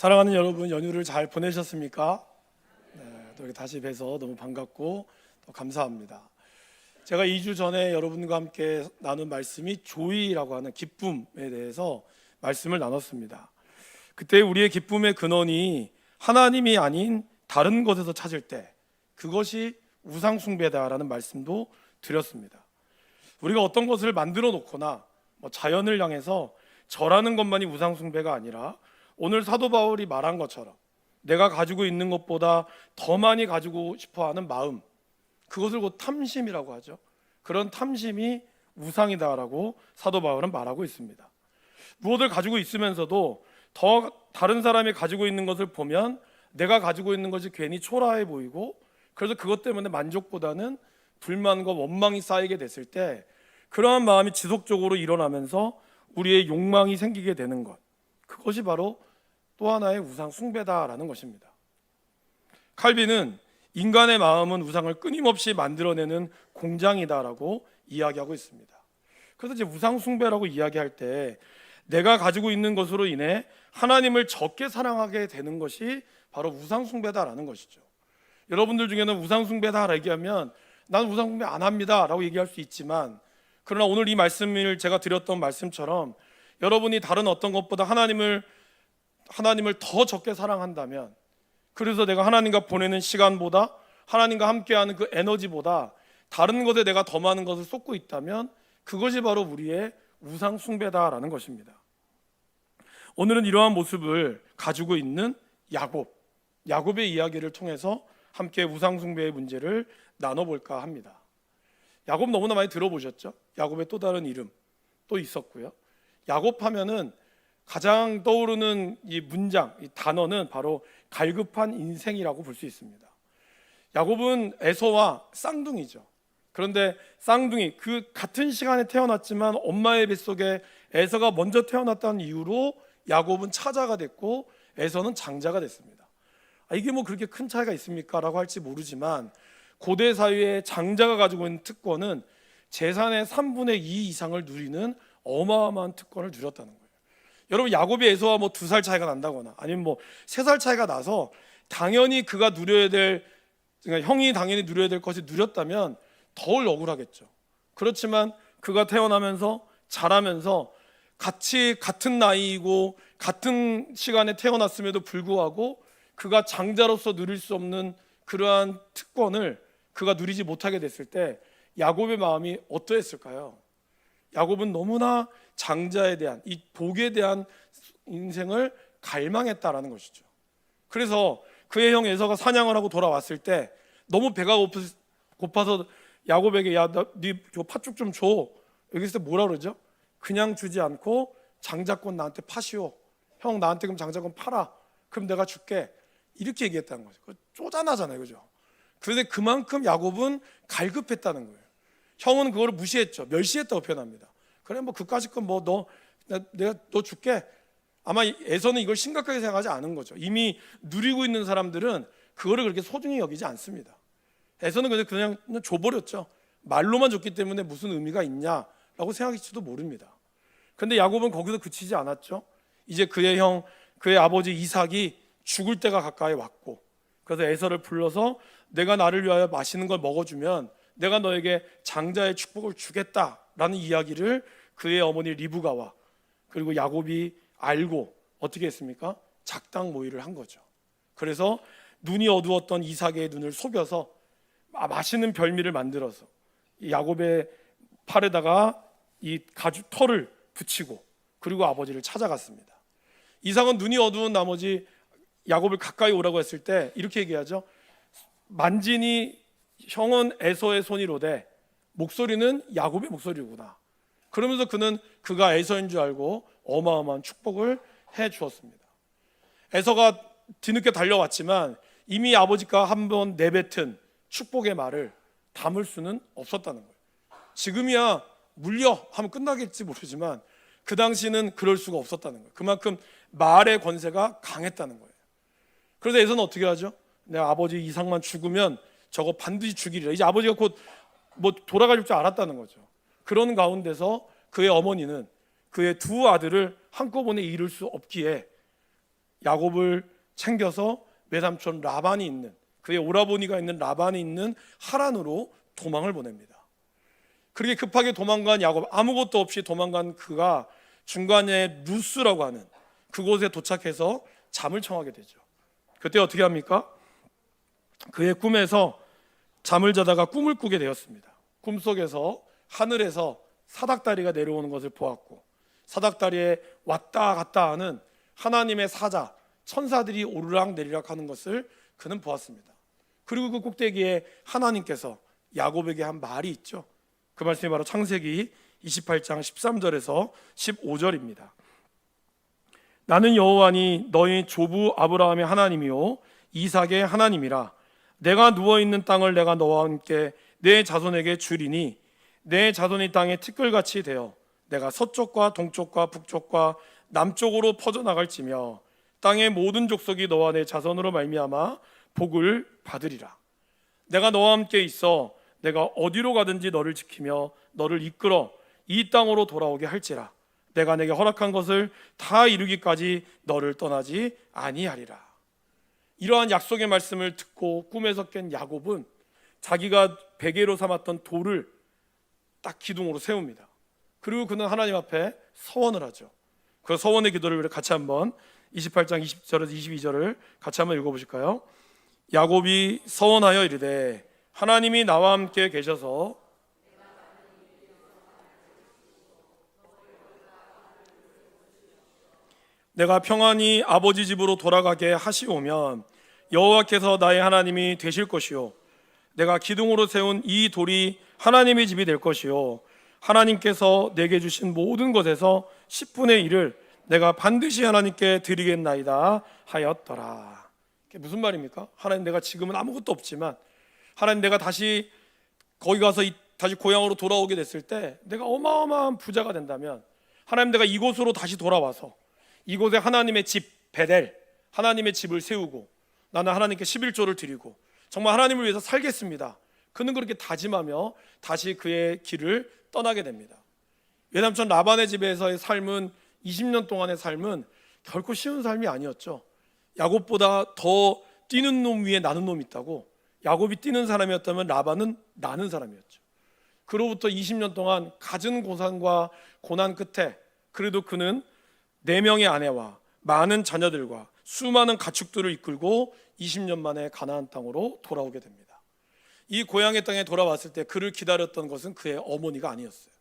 사랑하는 여러분, 연휴를 잘 보내셨습니까? 또 이렇게 다시 뵈서 너무 반갑고 또 감사합니다. 제가 2주 전에 여러분과 함께 나눈 말씀이 조이라고 하는 기쁨에 대해서 말씀을 나눴습니다. 그때 우리의 기쁨의 근원이 하나님이 아닌 다른 것에서 찾을 때 그것이 우상 숭배다라는 말씀도 드렸습니다. 우리가 어떤 것을 만들어 놓거나 자연을 향해서 절하는 것만이 우상 숭배가 아니라 오늘 사도 바울이 말한 것처럼 내가 가지고 있는 것보다 더 많이 가지고 싶어하는 마음, 그것을 곧 탐심이라고 하죠. 그런 탐심이 우상이다라고 사도 바울은 말하고 있습니다. 무엇을 가지고 있으면서도 더 다른 사람이 가지고 있는 것을 보면 내가 가지고 있는 것이 괜히 초라해 보이고, 그래서 그것 때문에 만족보다는 불만과 원망이 쌓이게 됐을 때 그러한 마음이 지속적으로 일어나면서 우리의 욕망이 생기게 되는 것, 그것이 바로 또 하나의 우상 숭배다라는 것입니다. 칼빈은 인간의 마음은 우상을 끊임없이 만들어내는 공장이다라고 이야기하고 있습니다. 그래서 이제 우상 숭배라고 이야기할 때 내가 가지고 있는 것으로 인해 하나님을 적게 사랑하게 되는 것이 바로 우상 숭배다라는 것이죠. 여러분들 중에는 우상 숭배다라고 얘기하면 난 우상 숭배 안 합니다라고 얘기할 수 있지만, 그러나 오늘 이 말씀을 제가 드렸던 말씀처럼 여러분이 다른 어떤 것보다 하나님을 더 적게 사랑한다면, 그래서 내가 하나님과 보내는 시간보다 하나님과 함께하는 그 에너지보다 다른 것에 내가 더 많은 것을 쏟고 있다면 그것이 바로 우리의 우상 숭배다라는 것입니다. 오늘은 이러한 모습을 가지고 있는 야곱의 이야기를 통해서 함께 우상 숭배의 문제를 나눠볼까 합니다. 야곱 너무나 많이 들어보셨죠? 야곱의 또 다른 이름 또 있었고요. 야곱 하면은 가장 떠오르는 이 문장, 이 단어는 바로 갈급한 인생이라고 볼 수 있습니다. 야곱은 에서와 쌍둥이죠. 그런데 쌍둥이, 그 같은 시간에 태어났지만 엄마의 뱃속에 에서가 먼저 태어났다는 이유로 야곱은 차자가 됐고 에서는 장자가 됐습니다. 이게 뭐 그렇게 큰 차이가 있습니까? 라고 할지 모르지만 고대 사회의 장자가 가지고 있는 특권은 재산의 3분의 2 이상을 누리는 어마어마한 특권을 누렸다는 거예요. 여러분, 야곱이 에서와 2살 차이가 난다거나 아니면 3살 차이가 나서 당연히 그가 누려야 될, 그러니까 형이 당연히 누려야 될 것이 누렸다면 덜 억울하겠죠. 그렇지만 그가 태어나면서 자라면서 같은 나이이고 같은 시간에 태어났음에도 불구하고 그가 장자로서 누릴 수 없는 그러한 특권을 그가 누리지 못하게 됐을 때 야곱의 마음이 어떠했을까요? 야곱은 너무나 장자에 대한, 이 복에 대한 인생을 갈망했다라는 것이죠. 그래서 그의 형 에서가 사냥을 하고 돌아왔을 때 너무 배가 고파서 야곱에게 네 팥죽 좀 줘. 여기서 뭐라 그러죠? 그냥 주지 않고 장자권 나한테 파시오. 형 나한테 그럼 장자권 팔아. 그럼 내가 줄게. 이렇게 얘기했다는 거죠. 쪼잔하잖아요, 그죠? 그런데 그만큼 야곱은 갈급했다는 거예요. 형은 그거를 무시했죠. 멸시했다고 표현합니다. 그래 그까짓 건 내가 너 줄게. 아마 에서는 이걸 심각하게 생각하지 않은 거죠. 이미 누리고 있는 사람들은 그거를 그렇게 소중히 여기지 않습니다. 에서는 그냥 줘버렸죠. 말로만 줬기 때문에 무슨 의미가 있냐라고 생각할지도 모릅니다. 그런데 야곱은 거기서 그치지 않았죠. 이제 그의 아버지 이삭이 죽을 때가 가까이 왔고, 그래서 에서를 불러서 내가 나를 위하여 맛있는 걸 먹어주면 내가 너에게 장자의 축복을 주겠다라는 이야기를 그의 어머니 리브가와 그리고 야곱이 알고 어떻게 했습니까? 작당 모의를 한 거죠. 그래서 눈이 어두웠던 이삭의 눈을 속여서 맛있는 별미를 만들어서 야곱의 팔에다가 이 가죽 털을 붙이고 그리고 아버지를 찾아갔습니다. 이삭은 눈이 어두운 나머지 야곱을 가까이 오라고 했을 때 이렇게 얘기하죠. 만지니 형은 에서의 손이로되 목소리는 야곱의 목소리구나. 그러면서 그가 에서인 줄 알고 어마어마한 축복을 해 주었습니다. 에서가 뒤늦게 달려왔지만 이미 아버지가 한번 내뱉은 축복의 말을 담을 수는 없었다는 거예요. 지금이야 물려 하면 끝나겠지 모르지만 그 당시는 그럴 수가 없었다는 거예요. 그만큼 말의 권세가 강했다는 거예요. 그래서 에서는 어떻게 하죠? 내가 아버지 이삭만 죽으면 저거 반드시 죽이리라. 이제 아버지가 곧 돌아갈 줄 알았다는 거죠. 그런 가운데서 그의 어머니는 그의 두 아들을 한꺼번에 잃을 수 없기에 야곱을 챙겨서 외삼촌 라반이 있는, 그의 오라버니가 있는 라반이 있는 하란으로 도망을 보냅니다. 그렇게 급하게 도망간 야곱, 아무것도 없이 도망간 그가 중간에 루스라고 하는 그곳에 도착해서 잠을 청하게 되죠. 그때 어떻게 합니까? 그의 꿈에서 잠을 자다가 꿈을 꾸게 되었습니다. 꿈속에서 하늘에서 사닥다리가 내려오는 것을 보았고, 사닥다리에 왔다 갔다 하는 하나님의 사자, 천사들이 오르락 내리락 하는 것을 그는 보았습니다. 그리고 그 꼭대기에 하나님께서 야곱에게 한 말이 있죠. 그 말씀이 바로 창세기 28장 13절에서 15절입니다. 나는 여호와니 너희 조부 아브라함의 하나님이요 이삭의 하나님이라. 내가 누워있는 땅을 내가 너와 함께 내 자손에게 주리니 내 자손이 땅에 티끌같이 되어 내가 서쪽과 동쪽과 북쪽과 남쪽으로 퍼져나갈지며 땅의 모든 족속이 너와 내 자손으로 말미암아 복을 받으리라. 내가 너와 함께 있어 내가 어디로 가든지 너를 지키며 너를 이끌어 이 땅으로 돌아오게 할지라. 내가 내게 허락한 것을 다 이루기까지 너를 떠나지 아니하리라. 이러한 약속의 말씀을 듣고 꿈에서 깬 야곱은 자기가 베개로 삼았던 돌을 딱 기둥으로 세웁니다. 그리고 그는 하나님 앞에 서원을 하죠. 그 서원의 기도를 같이 한번 28장 20절에서 22절을 같이 한번 읽어보실까요? 야곱이 서원하여 이르되 하나님이 나와 함께 계셔서 내가 평안히 아버지 집으로 돌아가게 하시오면 여호와께서 나의 하나님이 되실 것이요 내가 기둥으로 세운 이 돌이 하나님의 집이 될 것이요 하나님께서 내게 주신 모든 것에서 10분의 1을 내가 반드시 하나님께 드리겠나이다 하였더라. 이게 무슨 말입니까? 하나님, 내가 지금은 아무것도 없지만 하나님, 내가 다시 거기 가서 다시 고향으로 돌아오게 됐을 때 내가 어마어마한 부자가 된다면 하나님, 내가 이곳으로 다시 돌아와서 이곳에 하나님의 집 베델, 하나님의 집을 세우고 나는 하나님께 11조를 드리고 정말 하나님을 위해서 살겠습니다. 그는 그렇게 다짐하며 다시 그의 길을 떠나게 됩니다. 외삼촌 라반의 집에서의 삶은 20년 동안의 삶은 결코 쉬운 삶이 아니었죠. 야곱보다 더 뛰는 놈 위에 나는 놈이 있다고. 야곱이 뛰는 사람이었다면 라반은 나는 사람이었죠. 그로부터 20년 동안 갖은 고난과 고난 끝에 그래도 그는 4명의 아내와 많은 자녀들과 수많은 가축들을 이끌고 20년 만에 가나안 땅으로 돌아오게 됩니다. 이 고향의 땅에 돌아왔을 때 그를 기다렸던 것은 그의 어머니가 아니었어요.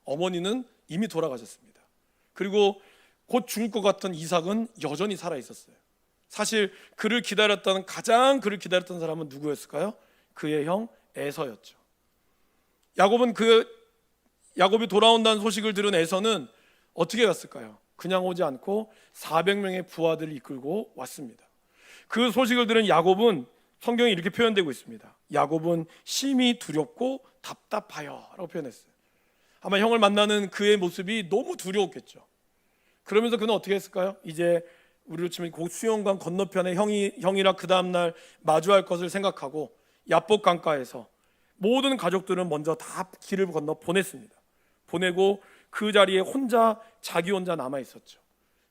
어머니는 이미 돌아가셨습니다. 그리고 곧 죽을 것 같던 이삭은 여전히 살아 있었어요. 사실 가장 그를 기다렸던 사람은 누구였을까요? 그의 형 에서였죠. 야곱이 돌아온다는 소식을 들은 에서는 어떻게 갔을까요? 그냥 오지 않고 400명의 부하들을 이끌고 왔습니다. 그 소식을 들은 야곱은 성경에 이렇게 표현되고 있습니다. 야곱은 심히 두렵고 답답하여 라고 표현했어요. 아마 형을 만나는 그의 모습이 너무 두려웠겠죠. 그러면서 그는 어떻게 했을까요? 이제 우리로 치면 그 수영강 건너편에 형이랑 그 다음날 마주할 것을 생각하고 야복 강가에서 모든 가족들은 먼저 다 길을 건너 보냈습니다. 보내고 그 자리에 자기 혼자 남아 있었죠.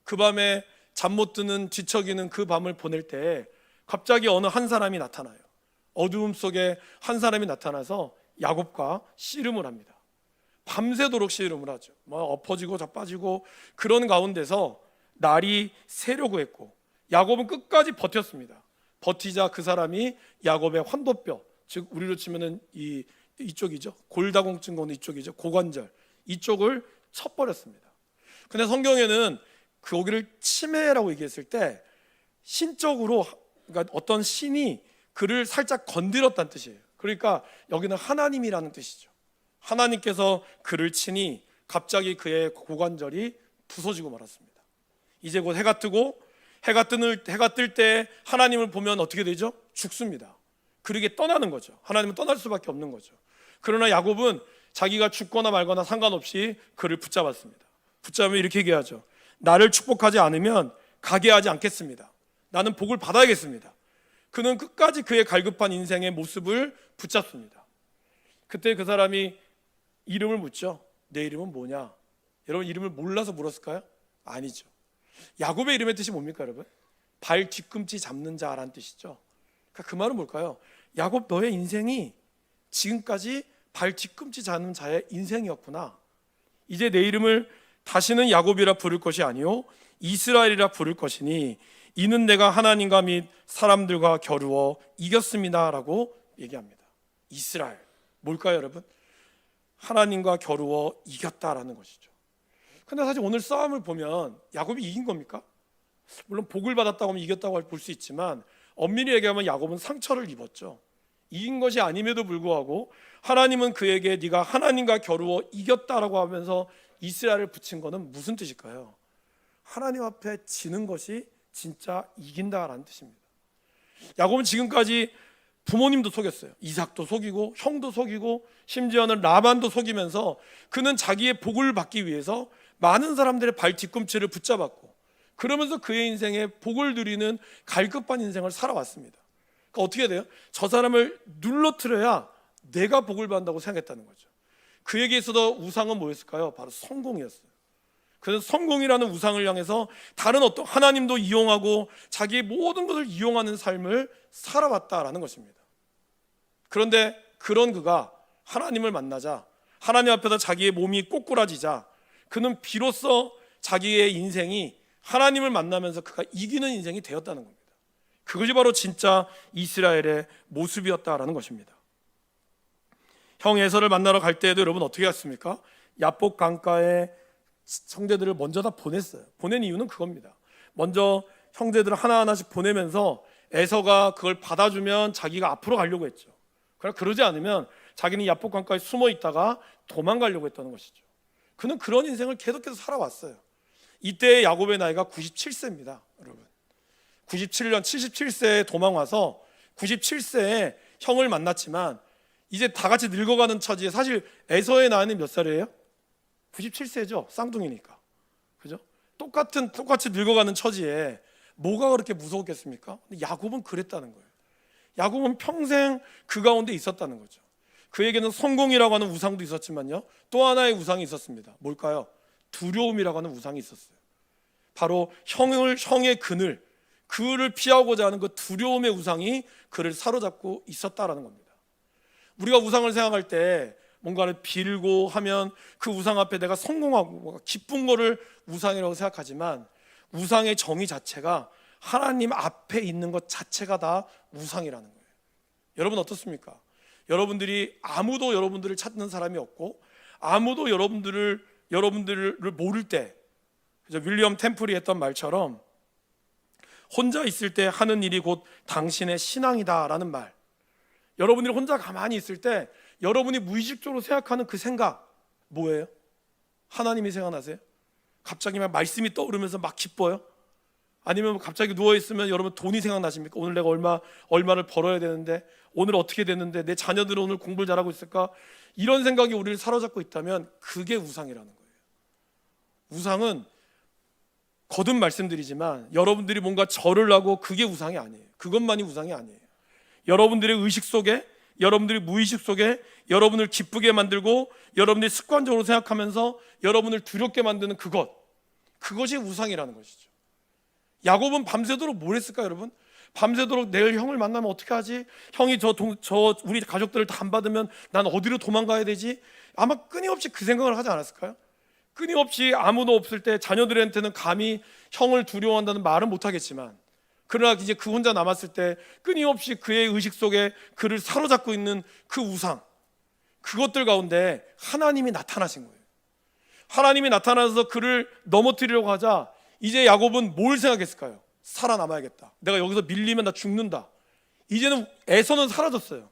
그 밤에 잠 못 드는 뒤척이는 그 밤을 보낼 때 갑자기 어느 한 사람이 나타나요. 어두움 속에 한 사람이 나타나서 야곱과 씨름을 합니다. 밤새도록 씨름을 하죠. 엎어지고 자빠지고 그런 가운데서 날이 새려고 했고 야곱은 끝까지 버텼습니다. 버티자 그 사람이 야곱의 환도뼈, 즉 우리로 치면은 이쪽이죠. 골다공증 거는 이쪽이죠. 고관절 이쪽을 쳐버렸습니다. 근데 성경에는 거기를 치매라고 얘기했을 때 신적으로, 그러니까 어떤 신이 그를 살짝 건드렸다는 뜻이에요. 그러니까 여기는 하나님이라는 뜻이죠. 하나님께서 그를 치니 갑자기 그의 고관절이 부서지고 말았습니다. 이제 곧 해가 뜨고 해가 뜰 때 하나님을 보면 어떻게 되죠? 죽습니다. 그러게 떠나는 거죠. 하나님은 떠날 수밖에 없는 거죠. 그러나 야곱은 자기가 죽거나 말거나 상관없이 그를 붙잡았습니다. 붙잡으면 이렇게 얘기하죠. 나를 축복하지 않으면 가게 하지 않겠습니다. 나는 복을 받아야겠습니다. 그는 끝까지 그의 갈급한 인생의 모습을 붙잡습니다. 그때 그 사람이 이름을 묻죠. 내 이름은 뭐냐? 여러분, 이름을 몰라서 물었을까요? 아니죠. 야곱의 이름의 뜻이 뭡니까, 여러분? 발 뒤꿈치 잡는 자라는 뜻이죠. 그러니까 그 말은 뭘까요? 야곱, 너의 인생이 지금까지 발 뒤꿈치 잡는 자의 인생이었구나. 이제 내 이름을 다시는 야곱이라 부를 것이 아니요 이스라엘이라 부를 것이니 이는 내가 하나님과 및 사람들과 겨루어 이겼습니다 라고 얘기합니다. 이스라엘 뭘까요, 여러분? 하나님과 겨루어 이겼다라는 것이죠. 근데 사실 오늘 싸움을 보면 야곱이 이긴 겁니까? 물론 복을 받았다고 하면 이겼다고 볼 수 있지만 엄밀히 얘기하면 야곱은 상처를 입었죠. 이긴 것이 아님에도 불구하고 하나님은 그에게 네가 하나님과 겨루어 이겼다라고 하면서 이스라엘을 붙인 것은 무슨 뜻일까요? 하나님 앞에 지는 것이 진짜 이긴다라는 뜻입니다. 야곱은 지금까지 부모님도 속였어요. 이삭도 속이고 형도 속이고 심지어는 라반도 속이면서 그는 자기의 복을 받기 위해서 많은 사람들의 발 뒤꿈치를 붙잡았고 그러면서 그의 인생에 복을 누리는 갈급한 인생을 살아왔습니다. 그러니까 어떻게 돼요? 저 사람을 눌러뜨려야 내가 복을 받는다고 생각했다는 거죠. 그에게 있어서 우상은 뭐였을까요? 바로 성공이었어요. 그래서 성공이라는 우상을 향해서 다른 어떤 하나님도 이용하고 자기의 모든 것을 이용하는 삶을 살아왔다라는 것입니다. 그런데 그런 그가 하나님을 만나자 하나님 앞에서 자기의 몸이 꼬꾸라지자 그는 비로소 자기의 인생이 하나님을 만나면서 그가 이기는 인생이 되었다는 겁니다. 그것이 바로 진짜 이스라엘의 모습이었다라는 것입니다. 형 에서를 만나러 갈 때에도 여러분 어떻게 갔습니까? 야복 강가에 형제들을 먼저 다 보냈어요. 보낸 이유는 그겁니다. 먼저 형제들을 하나하나씩 보내면서 에서가 그걸 받아주면 자기가 앞으로 가려고 했죠. 그러지 않으면 자기는 야복 강가에 숨어 있다가 도망가려고 했다는 것이죠. 그는 그런 인생을 계속해서 살아왔어요. 이때 야곱의 나이가 97세입니다. 여러분 97년 77세에 도망와서 97세에 형을 만났지만 이제 다 같이 늙어가는 처지에 사실 에서의 나이는 몇 살이에요? 97세죠. 쌍둥이니까. 그죠? 똑같이 늙어가는 처지에 뭐가 그렇게 무서웠겠습니까? 근데 야곱은 그랬다는 거예요. 야곱은 평생 그 가운데 있었다는 거죠. 그에게는 성공이라고 하는 우상도 있었지만요. 또 하나의 우상이 있었습니다. 뭘까요? 두려움이라고 하는 우상이 있었어요. 바로 형의 그를 피하고자 하는 그 두려움의 우상이 그를 사로잡고 있었다라는 겁니다. 우리가 우상을 생각할 때 뭔가를 빌고 하면 그 우상 앞에 내가 성공하고 기쁜 거를 우상이라고 생각하지만 우상의 정의 자체가 하나님 앞에 있는 것 자체가 다 우상이라는 거예요. 여러분 어떻습니까? 여러분들이 아무도 여러분들을 찾는 사람이 없고 아무도 여러분들을 모를 때 윌리엄 템플이 했던 말처럼 혼자 있을 때 하는 일이 곧 당신의 신앙이다라는 말. 여러분들이 혼자 가만히 있을 때 여러분이 무의식적으로 생각하는 그 생각 뭐예요? 하나님이 생각나세요? 갑자기 막 말씀이 떠오르면서 막 기뻐요? 아니면 갑자기 누워있으면 여러분 돈이 생각나십니까? 오늘 내가 얼마를 벌어야 되는데 오늘 어떻게 됐는데 내 자녀들은 오늘 공부를 잘하고 있을까? 이런 생각이 우리를 사로잡고 있다면 그게 우상이라는 거예요. 우상은 거듭 말씀드리지만 여러분들이 뭔가 절을 하고 그게 우상이 아니에요. 그것만이 우상이 아니에요. 여러분들의 의식 속에 여러분들이 무의식 속에 여러분을 기쁘게 만들고 여러분들이 습관적으로 생각하면서 여러분을 두렵게 만드는 그것이 우상이라는 것이죠. 야곱은 밤새도록 뭘 했을까 여러분? 밤새도록 내일 형을 만나면 어떻게 하지? 형이 우리 가족들을 다 안 받으면 난 어디로 도망가야 되지? 아마 끊임없이 그 생각을 하지 않았을까요? 끊임없이 아무도 없을 때 자녀들한테는 감히 형을 두려워한다는 말은 못하겠지만 그러나 이제 그 혼자 남았을 때 끊임없이 그의 의식 속에 그를 사로잡고 있는 그 우상, 그것들 가운데 하나님이 나타나신 거예요. 하나님이 나타나서 그를 넘어뜨리려고 하자 이제 야곱은 뭘 생각했을까요? 살아남아야겠다. 내가 여기서 밀리면 나 죽는다. 이제는 에서는 사라졌어요.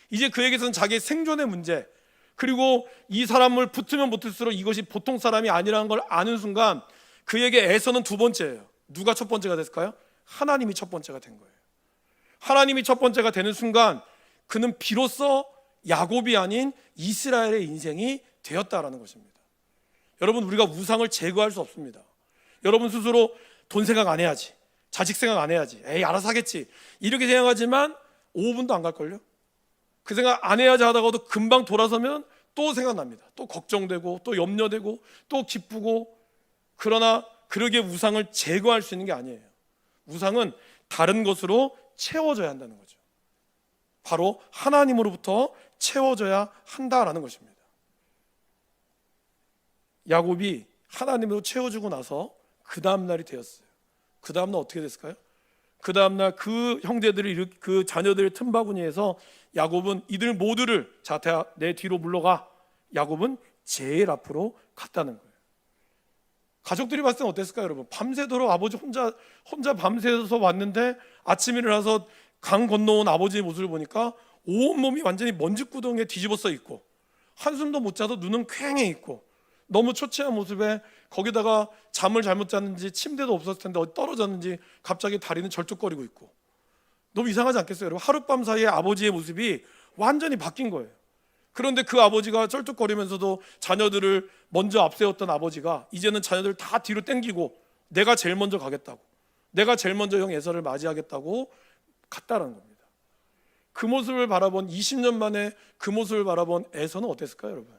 이제 그에게서는 자기의 생존의 문제, 그리고 이 사람을 붙으면 붙을수록 이것이 보통 사람이 아니라는 걸 아는 순간 그에게 에서는 두 번째예요. 누가 첫 번째가 됐을까요? 하나님이 첫 번째가 된 거예요. 하나님이 첫 번째가 되는 순간 그는 비로소 야곱이 아닌 이스라엘의 인생이 되었다라는 것입니다. 여러분 우리가 우상을 제거할 수 없습니다. 여러분 스스로 돈 생각 안 해야지, 자식 생각 안 해야지, 에이 알아서 하겠지 이렇게 생각하지만 5분도 안 갈걸요? 그 생각 안 해야지 하다가도 금방 돌아서면 또 생각납니다. 또 걱정되고 또 염려되고 또 기쁘고. 그러나 그러기에 우상을 제거할 수 있는 게 아니에요. 우상은 다른 것으로 채워져야 한다는 거죠. 바로 하나님으로부터 채워져야 한다라는 것입니다. 야곱이 하나님으로 채워주고 나서 그 다음 날이 되었어요. 그 다음 날 어떻게 됐을까요? 그 다음 날 그 형제들이 그 자녀들의 틈바구니에서 야곱은 이들 모두를 자 내 뒤로 물러가. 야곱은 제일 앞으로 갔다는 거예요. 가족들이 봤을 때는 어땠을까요, 여러분? 밤새도록 아버지 혼자 밤새서 왔는데 아침에 일어나서 강 건너온 아버지의 모습을 보니까 온몸이 완전히 먼지구덩이에 뒤집어져 있고 한숨도 못 자서 눈은 퀭해 있고 너무 초췌한 모습에 거기다가 잠을 잘못 잤는지 침대도 없었을 텐데 어디 떨어졌는지 갑자기 다리는 절뚝거리고 있고 너무 이상하지 않겠어요, 여러분? 하룻밤 사이에 아버지의 모습이 완전히 바뀐 거예요. 그런데 그 아버지가 쩔뚝거리면서도 자녀들을 먼저 앞세웠던 아버지가 이제는 자녀들 다 뒤로 땡기고 내가 제일 먼저 가겠다고, 내가 제일 먼저 형 에서를 맞이하겠다고 갔다라는 겁니다. 그 모습을 바라본 20년 만에 그 모습을 바라본 에서는 어땠을까요, 여러분?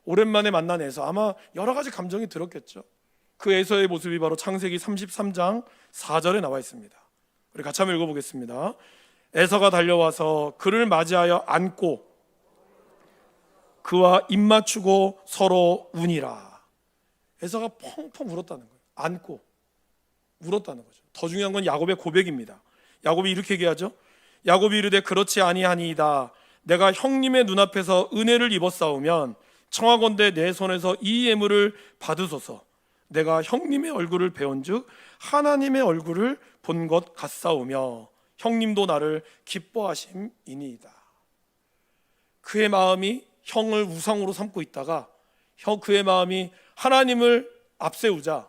오랜만에 만난 에서 아마 여러 가지 감정이 들었겠죠. 그 에서의 모습이 바로 창세기 33장 4절에 나와 있습니다. 우리 같이 한번 읽어보겠습니다. 에서가 달려와서 그를 맞이하여 안고 그와 입맞추고 서로 우니라. 에서가 펑펑 울었다는 거예요. 안고 울었다는 거죠. 더 중요한 건 야곱의 고백입니다. 야곱이 이렇게 얘기하죠. 야곱이 이르되 그렇지 아니하니이다. 내가 형님의 눈앞에서 은혜를 입었사오면 청하건대 내 손에서 이 예물을 받으소서. 내가 형님의 얼굴을 배운즉 하나님의 얼굴을 본 것 같사오며 형님도 나를 기뻐하심이니이다. 그의 마음이 형을 우상으로 삼고 있다가 그의 마음이 하나님을 앞세우자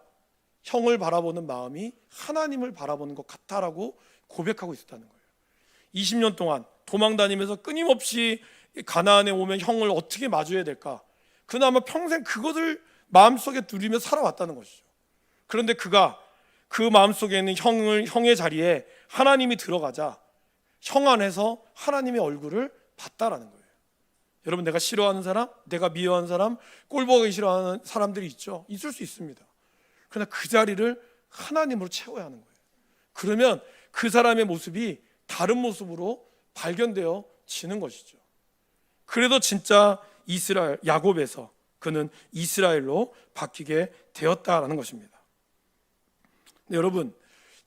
형을 바라보는 마음이 하나님을 바라보는 것 같다라고 고백하고 있었다는 거예요. 20년 동안 도망 다니면서 끊임없이 가나안에 오면 형을 어떻게 마주해야 될까? 그나마 평생 그것을 마음속에 두리며 살아왔다는 것이죠. 그런데 그가 그 마음속에 있는 형의 자리에 하나님이 들어가자 형 안에서 하나님의 얼굴을 봤다라는 거예요. 여러분, 내가 싫어하는 사람, 내가 미워하는 사람, 꼴보기 싫어하는 사람들이 있죠. 있을 수 있습니다. 그러나 그 자리를 하나님으로 채워야 하는 거예요. 그러면 그 사람의 모습이 다른 모습으로 발견되어 지는 것이죠. 그래도 진짜 이스라엘, 야곱에서 그는 이스라엘로 바뀌게 되었다라는 것입니다. 근데 여러분,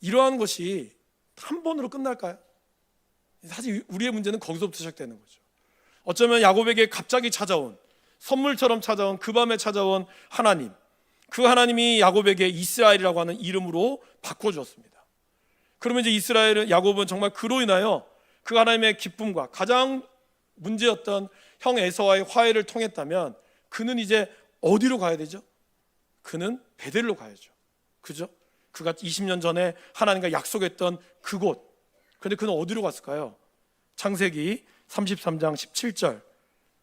이러한 것이 한 번으로 끝날까요? 사실 우리의 문제는 거기서부터 시작되는 거죠. 어쩌면 야곱에게 갑자기 찾아온, 선물처럼 찾아온, 그 밤에 찾아온 하나님, 그 하나님이 야곱에게 이스라엘이라고 하는 이름으로 바꿔주었습니다. 그러면 이제 야곱은 정말 그로 인하여 그 하나님의 기쁨과 가장 문제였던 형 에서와의 화해를 통했다면 그는 이제 어디로 가야 되죠? 그는 베델로 가야죠. 그죠? 그가 20년 전에 하나님과 약속했던 그곳. 그런데 그는 어디로 갔을까요? 창세기 33장 17절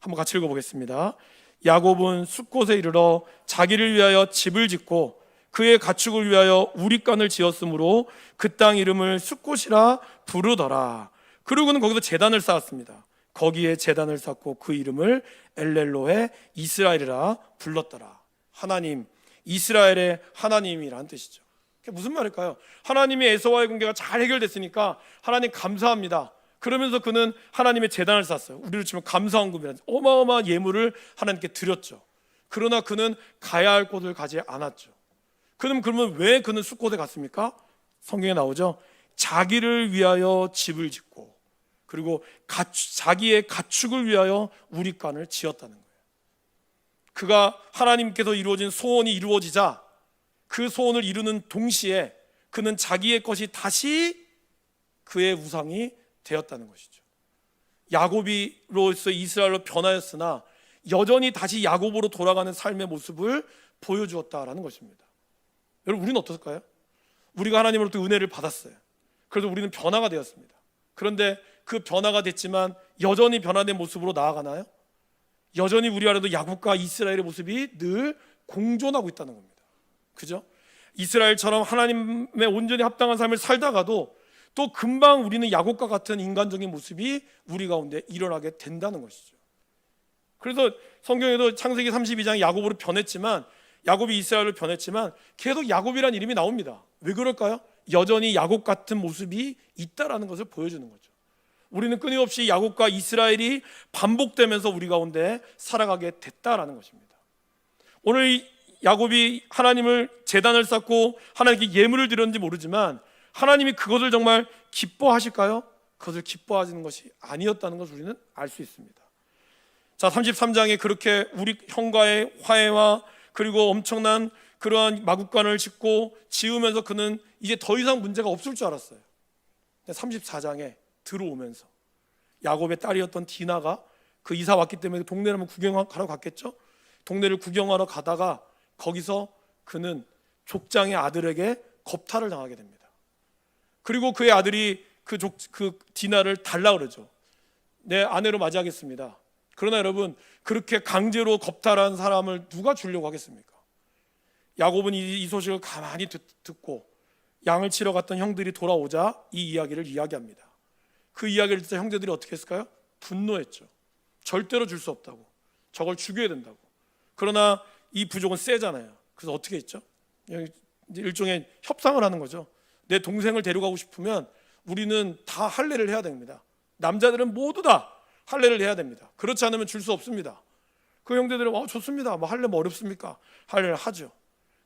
한번 같이 읽어보겠습니다. 야곱은 숫곳에 이르러 자기를 위하여 집을 짓고 그의 가축을 위하여 우릿간을 지었으므로 그 땅 이름을 숫곳이라 부르더라. 그리고는 거기서 제단을 쌓았습니다. 거기에 제단을 쌓고 그 이름을 엘렐로에 이스라엘이라 불렀더라. 하나님, 이스라엘의 하나님이라는 뜻이죠. 그게 무슨 말일까요? 하나님이 에서와의 관계가 잘 해결됐으니까 하나님 감사합니다. 그러면서 그는 하나님의 제단을 쌓았어요. 우리로 치면 감사헌금이라는 어마어마한 예물을 하나님께 드렸죠. 그러나 그는 가야 할 곳을 가지 않았죠. 그러면 왜 그는 숫곳에 갔습니까? 성경에 나오죠. 자기를 위하여 집을 짓고 그리고 자기의 가축을 위하여 우릿간을 지었다는 거예요. 그가 하나님께서 이루어진 소원이 이루어지자 그 소원을 이루는 동시에 그는 자기의 것이 다시 그의 우상이 되었다는 것이죠. 야곱으로서 이스라엘로 변하였으나 여전히 다시 야곱으로 돌아가는 삶의 모습을 보여주었다라는 것입니다. 여러분, 우리는 어떨까요? 우리가 하나님으로부터 은혜를 받았어요. 그래서 우리는 변화가 되었습니다. 그런데 그 변화가 됐지만 여전히 변화된 모습으로 나아가나요? 여전히 우리 안에도 야곱과 이스라엘의 모습이 늘 공존하고 있다는 겁니다. 그죠? 이스라엘처럼 하나님의 온전히 합당한 삶을 살다가도 또 금방 우리는 야곱과 같은 인간적인 모습이 우리 가운데 일어나게 된다는 것이죠. 그래서 성경에도 창세기 32장 야곱으로 변했지만 야곱이 이스라엘로 변했지만 계속 야곱이라는 이름이 나옵니다. 왜 그럴까요? 여전히 야곱 같은 모습이 있다라는 것을 보여주는 거죠. 우리는 끊임없이 야곱과 이스라엘이 반복되면서 우리 가운데 살아가게 됐다라는 것입니다. 오늘 야곱이 하나님을 제단을 쌓고 하나님께 예물을 드렸는지 모르지만 하나님이 그것을 정말 기뻐하실까요? 그것을 기뻐하시는 것이 아니었다는 것을 우리는 알 수 있습니다. 자, 33장에 그렇게 우리 형과의 화해와 그리고 엄청난 그러한 마국간을 짓고 지으면서 그는 이제 더 이상 문제가 없을 줄 알았어요. 34장에 들어오면서 야곱의 딸이었던 디나가 그 이사 왔기 때문에 동네를 한번 구경하러 갔겠죠. 동네를 구경하러 가다가 거기서 그는 족장의 아들에게 겁탈을 당하게 됩니다. 그리고 그의 아들이 그 디나를 달라 그러죠. 내 아내로 맞이하겠습니다. 그러나 여러분, 그렇게 강제로 겁탈한 사람을 누가 주려고 하겠습니까? 야곱은 이 소식을 가만히 듣고 양을 치러 갔던 형들이 돌아오자 이 이야기를 이야기합니다. 그 이야기를 듣자 형제들이 어떻게 했을까요? 분노했죠. 절대로 줄 수 없다고, 저걸 죽여야 된다고. 그러나 이 부족은 세잖아요. 그래서 어떻게 했죠? 일종의 협상을 하는 거죠. 내 동생을 데려가고 싶으면 우리는 다 할례를 해야 됩니다. 남자들은 모두 다 할례를 해야 됩니다. 그렇지 않으면 줄 수 없습니다. 그 형제들은 좋습니다. 뭐 할례 뭐 어렵습니까? 할례를 하죠.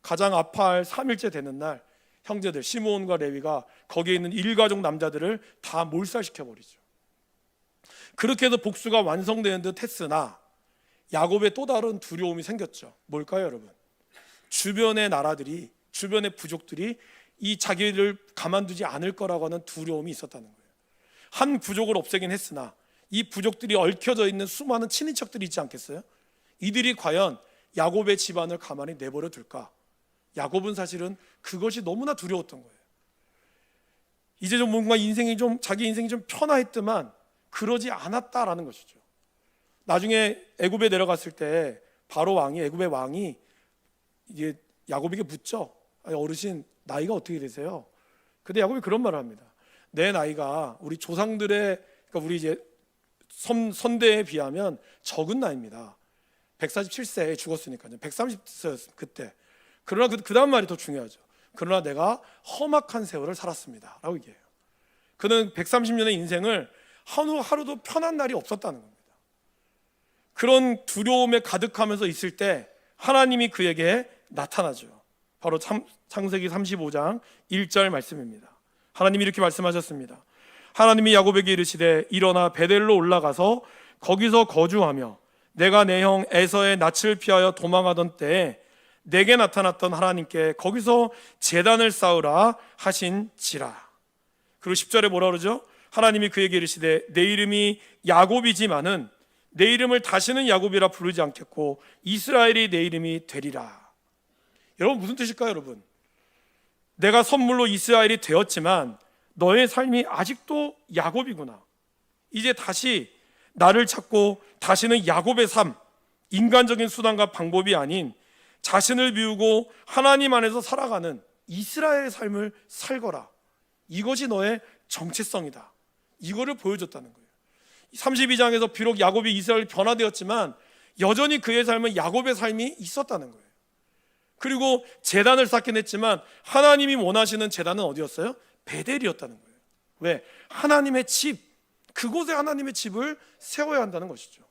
가장 아파할 3일째 되는 날 형제들 시므온과 레위가 거기에 있는 일가족 남자들을 다 몰살시켜버리죠. 그렇게 해서 복수가 완성되는 듯 했으나 야곱의 또 다른 두려움이 생겼죠. 뭘까요, 여러분? 주변의 나라들이, 주변의 부족들이 이 자기를 가만두지 않을 거라고 하는 두려움이 있었다는 거예요. 한 부족을 없애긴 했으나 이 부족들이 얽혀져 있는 수많은 친인척들이 있지 않겠어요? 이들이 과연 야곱의 집안을 가만히 내버려 둘까? 야곱은 사실은 그것이 너무나 두려웠던 거예요. 이제 좀 뭔가 자기 인생이 좀 편화했더만 그러지 않았다라는 것이죠. 나중에 애굽에 내려갔을 때 바로 왕이, 애굽의 왕이 이게 야곱에게 묻죠. 어르신, 나이가 어떻게 되세요? 근데 야곱이 그런 말을 합니다. 내 나이가 우리 조상들의, 그러니까 우리 이제 선대에 비하면 적은 나이입니다. 147세에 죽었으니까요. 130세였어요 그때. 그러나 그 다음 말이 더 중요하죠. 그러나 내가 험악한 세월을 살았습니다 라고 얘기해요. 그는 130년의 인생을 하루도 편한 날이 없었다는 겁니다. 그런 두려움에 가득하면서 있을 때 하나님이 그에게 나타나죠. 바로 창세기 35장 1절 말씀입니다. 하나님이 이렇게 말씀하셨습니다. 하나님이 야곱에게 이르시되 일어나 베델로 올라가서 거기서 거주하며 내가 내 형 에서의 낯을 피하여 도망하던 때에 내게 나타났던 하나님께 거기서 제단을 쌓으라 하신지라. 그리고 10절에 뭐라 그러죠? 하나님이 그에게 이르시되 내 이름이 야곱이지만은 내 이름을 다시는 야곱이라 부르지 않겠고 이스라엘이 내 이름이 되리라. 여러분, 무슨 뜻일까요, 여러분? 내가 선물로 이스라엘이 되었지만 너의 삶이 아직도 야곱이구나. 이제 다시 나를 찾고 다시는 야곱의 삶, 인간적인 수단과 방법이 아닌 자신을 비우고 하나님 안에서 살아가는 이스라엘의 삶을 살거라. 이것이 너의 정체성이다. 이거를 보여줬다는 거예요. 32장에서 비록 야곱이 이스라엘이 변화되었지만 여전히 그의 삶은 야곱의 삶이 있었다는 거예요. 그리고 제단을 쌓긴 했지만 하나님이 원하시는 제단은 어디였어요? 베델이었다는 거예요. 왜? 하나님의 집, 그곳에 하나님의 집을 세워야 한다는 것이죠.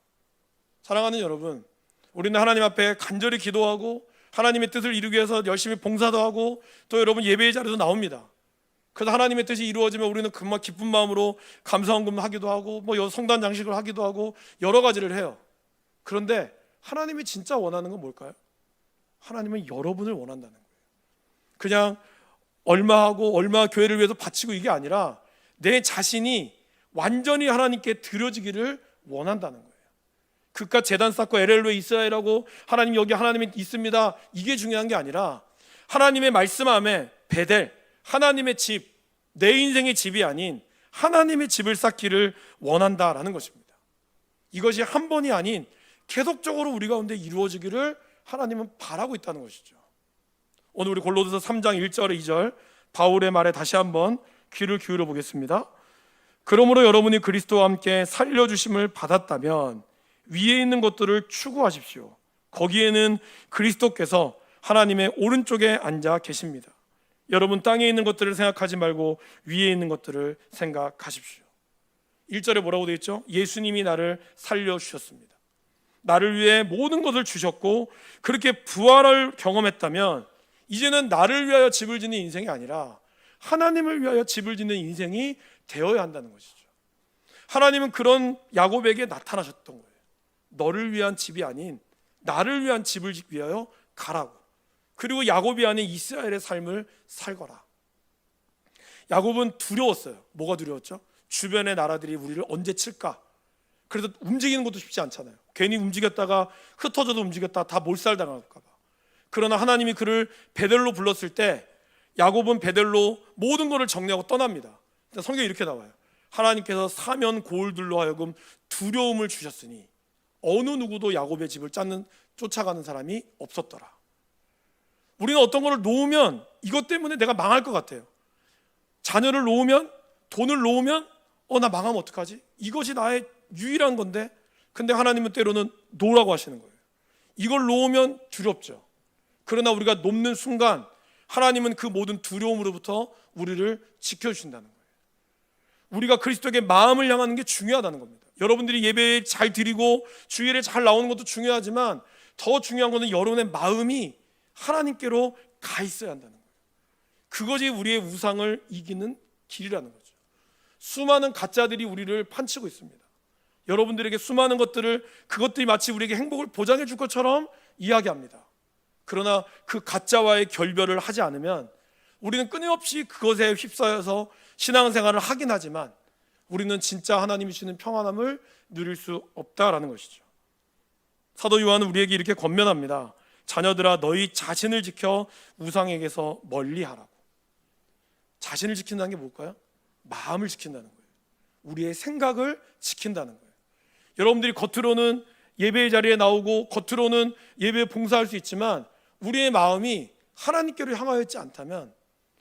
사랑하는 여러분, 우리는 하나님 앞에 간절히 기도하고 하나님의 뜻을 이루기 위해서 열심히 봉사도 하고 또 여러분 예배의 자리도 나옵니다. 그래서 하나님의 뜻이 이루어지면 우리는 금방 기쁜 마음으로 감사헌금 하기도 하고 뭐 성단 장식을 하기도 하고 여러 가지를 해요. 그런데 하나님이 진짜 원하는 건 뭘까요? 하나님은 여러분을 원한다는 거예요. 그냥 얼마 하고 얼마 교회를 위해서 바치고 이게 아니라 내 자신이 완전히 하나님께 드려지기를 원한다는 거예요. 그깟 제단 쌓고 LL로에 있어야 하고 하나님 여기 하나님이 있습니다, 이게 중요한 게 아니라 하나님의 말씀함에 베델, 하나님의 집, 내 인생의 집이 아닌 하나님의 집을 쌓기를 원한다라는 것입니다. 이것이 한 번이 아닌 계속적으로 우리 가운데 이루어지기를 하나님은 바라고 있다는 것이죠. 오늘 우리 골로새서 3장 1절 2절 바울의 말에 다시 한번 귀를 기울여 보겠습니다. 그러므로 여러분이 그리스도와 함께 살려주심을 받았다면 위에 있는 것들을 추구하십시오. 거기에는 그리스도께서 하나님의 오른쪽에 앉아 계십니다. 여러분, 땅에 있는 것들을 생각하지 말고 위에 있는 것들을 생각하십시오. 1절에 뭐라고 되어 있죠? 예수님이 나를 살려주셨습니다. 나를 위해 모든 것을 주셨고, 그렇게 부활을 경험했다면 이제는 나를 위하여 집을 짓는 인생이 아니라 하나님을 위하여 집을 짓는 인생이 되어야 한다는 것이죠. 하나님은 그런 야곱에게 나타나셨던 거예요. 너를 위한 집이 아닌 나를 위한 집을 짓기 위하여 가라고. 그리고 야곱이 아닌 이스라엘의 삶을 살거라. 야곱은 두려웠어요. 뭐가 두려웠죠? 주변의 나라들이 우리를 언제 칠까? 그래서 움직이는 것도 쉽지 않잖아요. 괜히 움직였다가 흩어져도 움직였다 다 몰살당할까 봐. 그러나 하나님이 그를 베델로 불렀을 때 야곱은 베델로 모든 것을 정리하고 떠납니다. 성경에 이렇게 나와요. 하나님께서 사면 고울들로 하여금 두려움을 주셨으니 어느 누구도 야곱의 집을 쫓아가는 사람이 없었더라. 우리는 어떤 것을 놓으면 이것 때문에 내가 망할 것 같아요. 자녀를 놓으면, 돈을 놓으면 나 망하면 어떡하지? 이것이 나의 유일한 건데. 근데 하나님은 때로는 놓으라고 하시는 거예요. 이걸 놓으면 두렵죠. 그러나 우리가 놓는 순간 하나님은 그 모든 두려움으로부터 우리를 지켜주신다는 거예요. 우리가 그리스도에게 마음을 향하는 게 중요하다는 겁니다. 여러분들이 예배 잘 드리고 주일에 잘 나오는 것도 중요하지만 더 중요한 것은 여러분의 마음이 하나님께로 가 있어야 한다는 거예요. 그것이 우리의 우상을 이기는 길이라는 거죠. 수많은 가짜들이 우리를 판치고 있습니다. 여러분들에게 수많은 그것들이 마치 우리에게 행복을 보장해 줄 것처럼 이야기합니다. 그러나 그 가짜와의 결별을 하지 않으면 우리는 끊임없이 그것에 휩싸여서 신앙생활을 하긴 하지만 우리는 진짜 하나님이 주시는 평안함을 누릴 수 없다라는 것이죠. 사도 요한은 우리에게 이렇게 권면합니다. 자녀들아, 너희 자신을 지켜 우상에게서 멀리하라고. 자신을 지킨다는 게 뭘까요? 마음을 지킨다는 거예요. 우리의 생각을 지킨다는 거예요. 여러분들이 겉으로는 예배의 자리에 나오고 겉으로는 예배에 봉사할 수 있지만 우리의 마음이 하나님께로 향하여 있지 않다면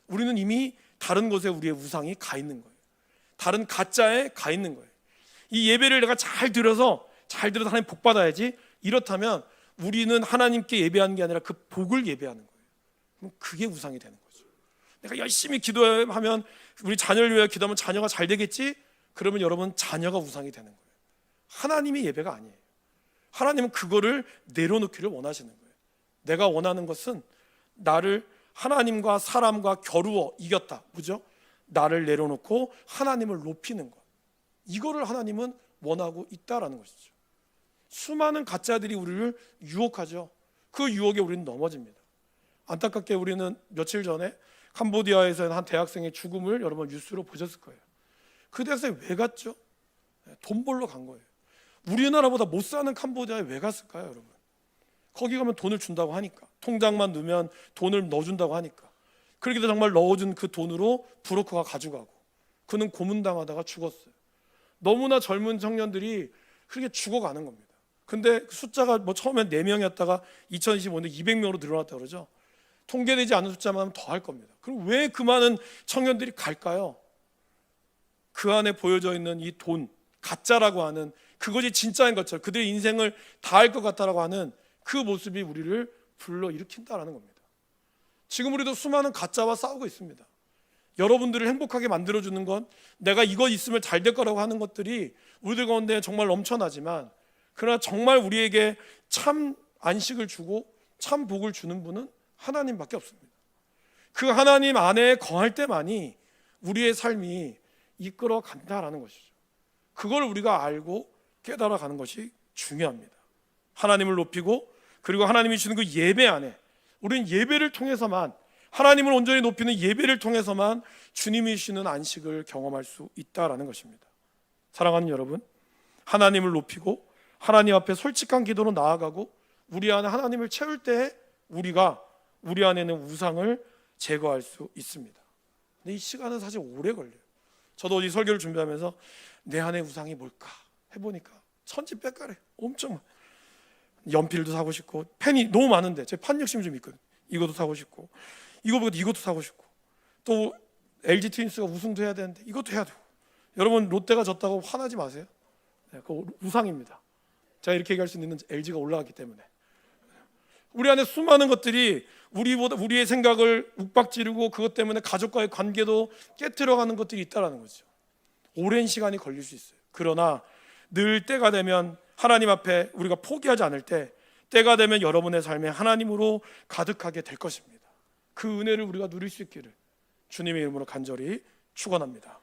우리는 이미 다른 곳에 우리의 우상이 가 있는 거예요. 다른 가짜에 가 있는 거예요. 이 예배를 내가 잘 들어서 하나님 복 받아야지, 이렇다면 우리는 하나님께 예배하는 게 아니라 그 복을 예배하는 거예요. 그럼 그게 우상이 되는 거죠. 내가 열심히 기도하면, 우리 자녀를 위해 기도하면 자녀가 잘 되겠지? 그러면 여러분, 자녀가 우상이 되는 거예요. 하나님의 예배가 아니에요. 하나님은 그거를 내려놓기를 원하시는 거예요. 내가 원하는 것은 나를 하나님과 사람과 겨루어 이겼다. 뭐죠? 나를 내려놓고 하나님을 높이는 것. 이거를 하나님은 원하고 있다라는 것이죠. 수많은 가짜들이 우리를 유혹하죠. 그 유혹에 우리는 넘어집니다. 안타깝게 우리는 며칠 전에 캄보디아에서 한 대학생의 죽음을 여러분 뉴스로 보셨을 거예요. 그 대학생이 왜 갔죠? 돈 벌러 간 거예요. 우리나라보다 못 사는 캄보디아에 왜 갔을까요, 여러분? 거기 가면 돈을 준다고 하니까, 통장만 넣으면 돈을 넣어준다고 하니까. 그러기도 정말 넣어준 그 돈으로 브로커가 가져가고 그는 고문당하다가 죽었어요. 너무나 젊은 청년들이 그렇게 죽어가는 겁니다. 근데 그 숫자가 처음엔 4명이었다가 2025년에 200명으로 늘어났다고 그러죠. 통계되지 않은 숫자만 하면 더 할 겁니다. 그럼 왜 그 많은 청년들이 갈까요? 그 안에 보여져 있는 이 돈, 가짜라고 하는, 그것이 진짜인 것처럼 그들의 인생을 다 할 것 같다라고 하는 그 모습이 우리를 불러일으킨다라는 겁니다. 지금 우리도 수많은 가짜와 싸우고 있습니다. 여러분들을 행복하게 만들어주는 건, 내가 이거 있으면 잘 될 거라고 하는 것들이 우리들 가운데 정말 넘쳐나지만, 그러나 정말 우리에게 참 안식을 주고 참 복을 주는 분은 하나님밖에 없습니다. 그 하나님 안에 거할 때만이 우리의 삶이 이끌어 간다라는 것이죠. 그걸 우리가 알고 깨달아 가는 것이 중요합니다. 하나님을 높이고, 그리고 하나님이 주는 그 예배 안에 우리는 예배를 통해서만, 하나님을 온전히 높이는 예배를 통해서만 주님이 주시는 안식을 경험할 수 있다라는 것입니다. 사랑하는 여러분, 하나님을 높이고 하나님 앞에 솔직한 기도로 나아가고 우리 안에 하나님을 채울 때 우리가 우리 안에 있는 우상을 제거할 수 있습니다. 근데 이 시간은 사실 오래 걸려요. 저도 어디 설교를 준비하면서 내 안에 우상이 뭘까 해보니까 천지백가래. 엄청 연필도 사고 싶고, 펜이 너무 많은데 제 판 욕심이 좀 있거든요. 이것도 사고 싶고, 이거보다 이것도 사고 싶고, 또 LG 트윈스가 우승도 해야 되는데 이것도 해야 되고. 여러분, 롯데가 졌다고 화나지 마세요. 네, 그거 우상입니다. 제가 이렇게 얘기할 수 있는 LG가 올라갔기 때문에. 우리 안에 수많은 것들이 우리의 생각을 욱박지르고 그것 때문에 가족과의 관계도 깨트려가는 것들이 있다는 거죠. 오랜 시간이 걸릴 수 있어요. 그러나 늘 때가 되면 하나님 앞에 우리가 포기하지 않을 때가 되면 여러분의 삶에 하나님으로 가득하게 될 것입니다. 그 은혜를 우리가 누릴 수 있기를 주님의 이름으로 간절히 축원합니다.